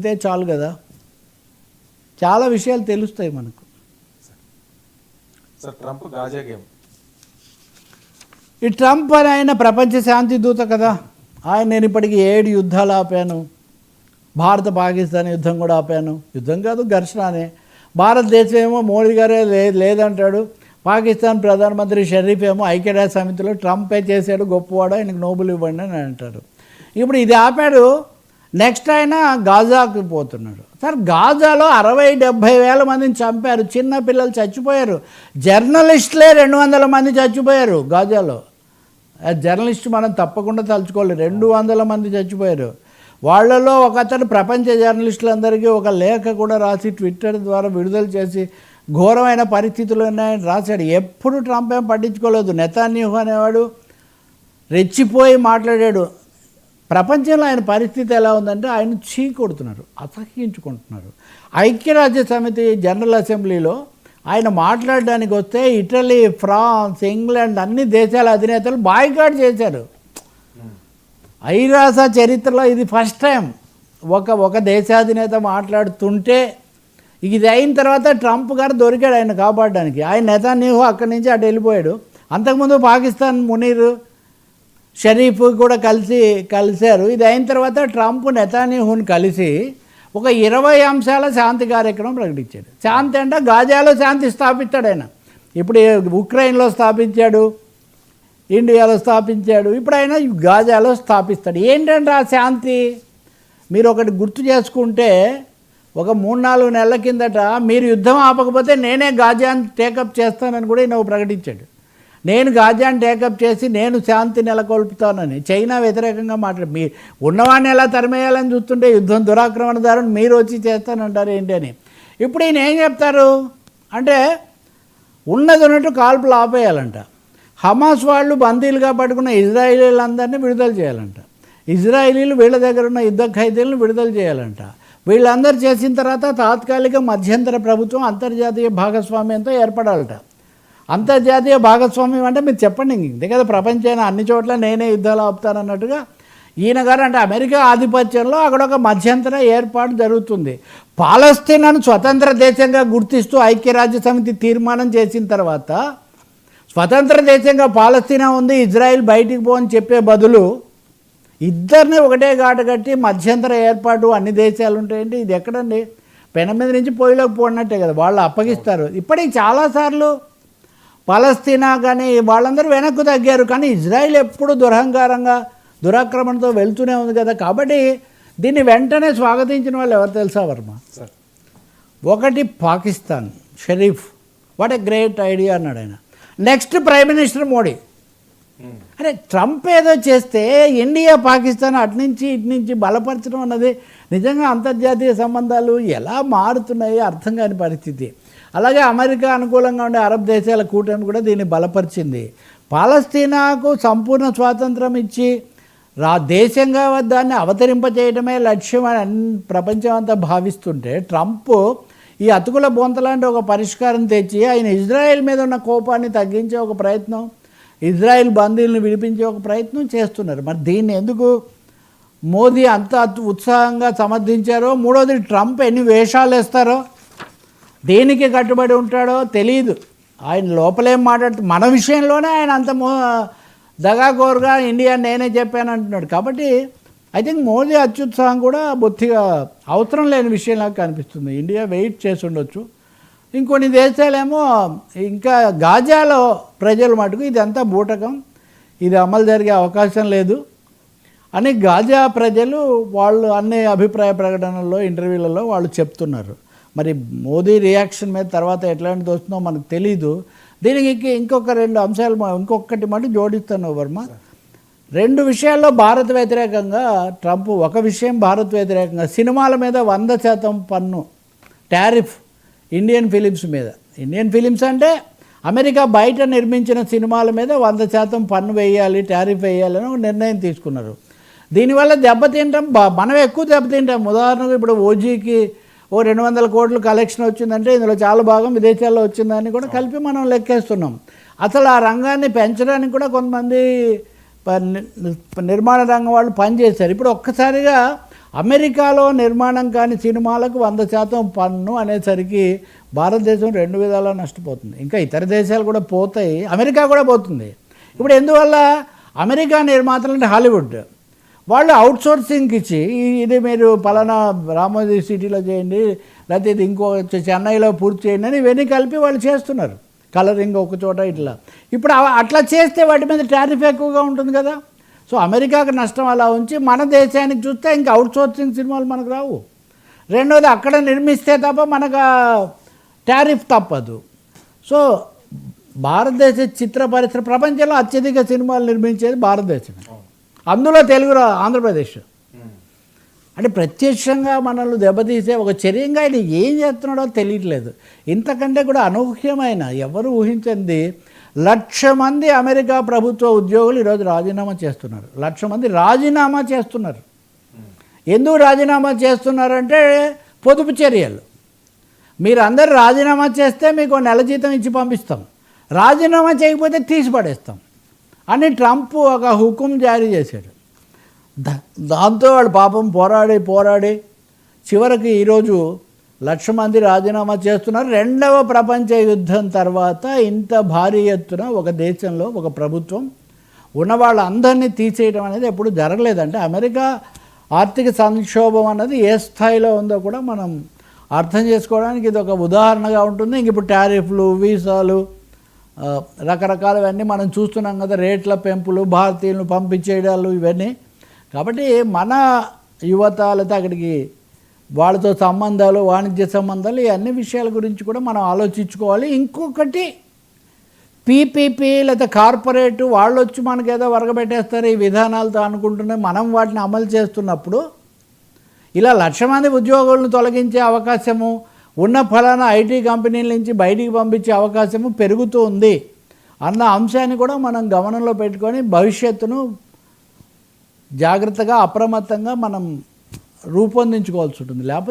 అంతే చాలు కదా, చాలా విషయాలు తెలుస్తాయి మనకు. సార్ ట్రంప్ గాజా గేమ్, ఈ ట్రంప్ అని ఆయన ప్రపంచ శాంతి దూత కదా. నేను ఇప్పటికీ 7 యుద్ధాలు ఆపాను, భారత పాకిస్తాన్ యుద్ధం కూడా ఆపాను. యుద్ధం కాదు, ఘర్షణ అనే. భారతదేశం ఏమో మోడీ గారే లేదంటాడు, పాకిస్తాన్ ప్రధానమంత్రి షరీఫ్ ఏమో ఐక్యరాజ్య సమితిలో ట్రంపే చేశాడు గొప్పవాడు, ఆయనకు నోబెల్ ఇవ్వండి అని అంటారు. ఇప్పుడు ఇది ఆపాడు, నెక్స్ట్ ఆయన గాజాకు పోతున్నాడు. సార్ గాజాలో 60-70 వేల మందిని చంపారు, చిన్న పిల్లలు చచ్చిపోయారు, జర్నలిస్టులే 200 మంది చచ్చిపోయారు గాజాలో. జర్నలిస్ట్ మనం తప్పకుండా తలుచుకోవాలి, 200 మంది చచ్చిపోయారు. వాళ్ళలో ఒక అతను ప్రపంచ జర్నలిస్టులందరికీ ఒక లేఖ కూడా రాసి ట్విట్టర్ ద్వారా విడుదల చేసి ఘోరమైన పరిస్థితులు ఉన్నాయని రాశాడు. ఎప్పుడు ట్రంప్ ఏం పట్టించుకోలేదు. నెతన్యాహు అనేవాడు రెచ్చిపోయి మాట్లాడాడు. ప్రపంచంలో ఆయన పరిస్థితి ఎలా ఉందంటే ఆయన చీకొడుతున్నారు, అసహ్యించుకుంటున్నారు. ఐక్యరాజ్య సమితి జనరల్ అసెంబ్లీలో ఆయన మాట్లాడడానికి వస్తే ఇటలీ, ఫ్రాన్స్, ఇంగ్లాండ్ అన్ని దేశాల అధినేతలు బాయ్కాట్ చేశారు. ఐరాస చరిత్రలో ఇది ఫస్ట్ టైం ఒక దేశాధినేత మాట్లాడుతుంటే. ఇది అయిన తర్వాత ట్రంప్ గారు దొరికాడు ఆయన కాపాడడానికి. ఆయన నెతన్యాహు అక్కడి నుంచి అటు వెళ్ళిపోయాడు. అంతకుముందు పాకిస్తాన్ మునీర్ షరీఫ్ కూడా కలిశారు. ఇది అయిన తర్వాత ట్రంప్ నెతన్యాహుని కలిసి ఒక 20 అంశాల శాంతి కార్యక్రమం ప్రకటించాడు. శాంతి అంటే గాజాలో శాంతి స్థాపిస్తాడు ఆయన. ఇప్పుడు ఉక్రెయిన్లో స్థాపించాడు, ఇండియాలో స్థాపించాడు, ఇప్పుడు ఆయన గాజాలో స్థాపిస్తాడు. ఏంటంటే ఆ శాంతి మీరు ఒకటి గుర్తు చేసుకుంటే, ఒక 3-4 నెలల కిందట మీరు యుద్ధం ఆపకపోతే నేనే గాజాను టేకప్ చేస్తానని కూడా ఈయన ప్రకటించాడు. నేను గాజాను టేకప్ చేసి నేను శాంతి నెలకొల్పుతానని. చైనా వ్యతిరేకంగా మీ ఉన్నవాడిని ఎలా తరిమేయాలని చూస్తుంటే యుద్ధం దురాక్రమణదారుని మీరు వచ్చి చేస్తానంటారు ఏంటి అని. ఇప్పుడు ఈయన ఏం చెప్తారు అంటే ఉన్నది ఉన్నట్టు కాల్పులు ఆపేయాలంట. హమాస్ వాళ్ళు బందీలుగా పట్టుకున్న ఇజ్రాయిలీలందరినీ విడుదల చేయాలంట. ఇజ్రాయిలీలు వీళ్ళ దగ్గర ఉన్న యుద్ధ ఖైదీలను విడుదల చేయాలంట. వీళ్ళందరూ చేసిన తర్వాత తాత్కాలిక మధ్యంతర ప్రభుత్వం అంతర్జాతీయ భాగస్వామ్యంతో ఏర్పడాలట. అంతర్జాతీయ భాగస్వామ్యం అంటే మీరు చెప్పండి, ఇంతే కదా ప్రపంచం అన్ని చోట్ల నేనే యుద్ధాలు ఆపుతానన్నట్టుగా ఈయన గారు అంటే అమెరికా ఆధిపత్యంలో అక్కడ ఒక మధ్యంతర ఏర్పాటు జరుగుతుంది. పాలస్తీనాను స్వతంత్ర దేశంగా గుర్తిస్తూ ఐక్యరాజ్య సమితి తీర్మానం చేసిన తర్వాత స్వతంత్ర దేశంగా పాలస్తీనా ఉంది, ఇజ్రాయిల్ బయటికి పోని చెప్పే బదులు ఇద్దరిని ఒకటే ఘాట కట్టి మధ్యంతర ఏర్పాటు అన్ని దేశాలు ఉంటాయండి. ఇది ఎక్కడండి? పెన మీద నుంచి పొయ్యిలోకి పోయినట్టే కదా, వాళ్ళు అప్పగిస్తారు. ఇప్పటికి చాలాసార్లు పాలస్తీనా కానీ వాళ్ళందరూ వెనక్కు తగ్గారు, కానీ ఇజ్రాయిల్ ఎప్పుడు దురహంకారంగా దురాక్రమణతో వెళ్తూనే ఉంది కదా. కాబట్టి దీన్ని వెంటనే స్వాగతించిన వాళ్ళు ఎవరు తెలుసా వర్మ? ఒకటి Pakistan Sharif, what a great idea అన్నాడు ఆయన. Next prime minister Modi. అరే ట్రంప్ ఏదో చేస్తే ఇండియా పాకిస్తాన్ అటు నుంచి బలపరచడం అన్నది నిజంగా అంతర్జాతీయ సంబంధాలు ఎలా మారుతున్నాయో అర్థం కాని పరిస్థితి. అలాగే అమెరికా అనుకూలంగా ఉండే అరబ్ దేశాల కూటమి కూడా దీన్ని బలపరిచింది. పాలస్తీనాకు సంపూర్ణ స్వాతంత్రం ఇచ్చి దేశంగా దాన్ని అవతరింపచేయడమే లక్ష్యం అని ప్రపంచం అంతా భావిస్తుంటే ట్రంప్ ఈ అతుకుల బొంతలాంటి ఒక పరిష్కారం తెచ్చి ఆయన ఇజ్రాయెల్ మీద ఉన్న కోపాన్ని తగ్గించే ఒక ప్రయత్నం, ఇజ్రాయెల్ బందీలను విడిపించే ఒక ప్రయత్నం చేస్తున్నారు. మరి దీన్ని ఎందుకు మోదీ అంత ఉత్సాహంగా సమర్థించారో, మూడోది ట్రంప్ ఎన్ని వేషాలు వేస్తారో, దేనికి కట్టుబడి ఉంటాడో తెలియదు. ఆయన లోపలేం మాట్లాడుతూ మన విషయంలోనే ఆయన అంత దగాకోరుగా ఇండియా నేనే చెప్పాను అంటున్నాడు. కాబట్టి ఐ థింక్ మోదీ అత్యుత్సాహం కూడా బొత్తిగా అవసరం లేని విషయంలా కనిపిస్తుంది. ఇండియా వెయిట్ చేసి ఉండొచ్చు. ఇంకొన్ని దేశాలేమో ఇంకా గాజాలో ప్రజలు మటుకు ఇదంతా బూటకం, ఇది అమలు జరిగే అవకాశం లేదు అని గాజా ప్రజలు వాళ్ళు అన్ని అభిప్రాయ ప్రకటనల్లో ఇంటర్వ్యూలలో వాళ్ళు చెప్తున్నారు. మరి మోదీ రియాక్షన్ మీద తర్వాత ఎట్లాంటిది వస్తుందో మనకు తెలీదు. దీనికి ఇంకొక 2 అంశాలు ఇంకొకటి మటు జోడిస్తాను వర్మ. 2 విషయాల్లో భారత్ వ్యతిరేకంగా ట్రంప్. ఒక విషయం భారత్ వ్యతిరేకంగా సినిమాల మీద 100% పన్ను టారిఫ్ ఇండియన్ ఫిలిమ్స్ మీద. ఇండియన్ ఫిలిమ్స్ అంటే అమెరికా బయట నిర్మించిన సినిమాల మీద 100% పన్ను వేయాలి, టారిఫ్ వేయాలని ఒక నిర్ణయం తీసుకున్నారు. దీనివల్ల దెబ్బతింటాం, మనం ఎక్కువ దెబ్బతింటాం. ఉదాహరణకు ఇప్పుడు ఓజీకి 200 కోట్లు కలెక్షన్ వచ్చిందంటే ఇందులో చాలా భాగం విదేశాల్లో వచ్చిందని కూడా కలిపి మనం లెక్కేస్తున్నాం. అసలు ఆ రంగాన్ని పెంచడానికి కూడా కొంతమంది నిర్మాణ రంగం వాళ్ళు పనిచేశారు. ఇప్పుడు ఒక్కసారిగా అమెరికాలో నిర్మాణం కాని సినిమాలకు 100% పన్ను అనేసరికి భారతదేశం 2 విధాలా నష్టపోతుంది. ఇంకా ఇతర దేశాలు కూడా పోతాయి, అమెరికా కూడా పోతుంది. ఇప్పుడు ఎందువల్ల అమెరికా నిర్మాతలు అంటే హాలీవుడ్ వాళ్ళు అవుట్సోర్సింగ్కి ఇచ్చి ఇది మీరు పలానా రామోజీ సిటీలో చేయండి, లేకపోతే ఇది ఇంకో చెన్నైలో పూర్తి చేయండి అని ఇవన్నీ కలిపి వాళ్ళు చేస్తున్నారు. కలరింగ్ ఒక చోట ఇట్లా. ఇప్పుడు అట్లా చేస్తే వాటి మీద టారిఫ్ ఎక్కువగా ఉంటుంది కదా. సో అమెరికాకు నష్టం అలా ఉంచి మన దేశానికి చూస్తే ఇంకా అవుట్సోర్సింగ్ సినిమాలు మనకు రావు. రెండోది అక్కడ నిర్మిస్తే తప్ప మనకు టారిఫ్ తప్పదు. సో భారతదేశ చిత్ర పరిశ్రమ ప్రపంచంలో అత్యధిక సినిమాలు నిర్మించేది భారతదేశమే, అందులో తెలుగు ఆంధ్రప్రదేశ్. అంటే ప్రత్యక్షంగా మనల్ని దెబ్బతీసే ఒక చర్యంగా ఆయన ఏం చేస్తున్నాడో తెలియట్లేదు. ఇంతకంటే కూడా అనూహ్యమైన ఎవరు ఊహించింది 1,00,000 మంది అమెరికా ప్రభుత్వ ఉద్యోగులు ఈరోజు రాజీనామా చేస్తున్నారు. 1,00,000 మంది రాజీనామా చేస్తున్నారు. ఎందుకు రాజీనామా చేస్తున్నారంటే పొదుపు చర్యలు. మీరు అందరు రాజీనామా చేస్తే మీకు నెల జీతం ఇచ్చి పంపిస్తాం, రాజీనామా చేయకపోతే తీసి పడేస్తాం అని ట్రంప్ ఒక హుకుం జారీ చేశాడు. దాంతో వాడు పాపం పోరాడి చివరికి ఈరోజు 1,00,000 మంది రాజీనామా చేస్తున్నారు. రెండవ ప్రపంచ యుద్ధం తర్వాత ఇంత భారీ ఎత్తున ఒక దేశంలో ఒక ప్రభుత్వం ఉన్న వాళ్ళందరినీ తీసేయడం అనేది ఎప్పుడు జరగలేదంటే అమెరికా ఆర్థిక సంక్షోభం అన్నది ఏ స్థాయిలో ఉందో కూడా మనం అర్థం చేసుకోవడానికి ఇది ఒక ఉదాహరణగా ఉంటుంది. ఇంక ఇప్పుడు టారిఫ్లు, వీసాలు, రకరకాలవన్నీ మనం చూస్తున్నాం కదా, రేట్ల పెంపులు, భారతీయులను పంపించేయడాలు ఇవన్నీ. కాబట్టి మన యువత లేకపోతే అక్కడికి వాళ్ళతో సంబంధాలు, వాణిజ్య సంబంధాలు, ఈ అన్ని విషయాల గురించి కూడా మనం ఆలోచించుకోవాలి. ఇంకొకటి పీపీపీ లేదా కార్పొరేట్ వాళ్ళు వచ్చి మనకేదో వరగబెట్టేస్తారు ఈ విధానాలతో అనుకుంటున్నాం. మనం వాటిని అమలు చేస్తున్నప్పుడు ఇలా 1,00,000 మంది ఉద్యోగులను తొలగించే అవకాశము, ఉన్న ఫలానా ఐటీ కంపెనీల నుంచి బయటికి పంపించే అవకాశము పెరుగుతూ ఉంది అన్న అంశాన్ని కూడా మనం గమనంలో పెట్టుకొని భవిష్యత్తును జాగ్రత్తగా అప్రమత్తంగా మనం రూపొందించుకోవాల్సి ఉంటుంది. లేకపోతే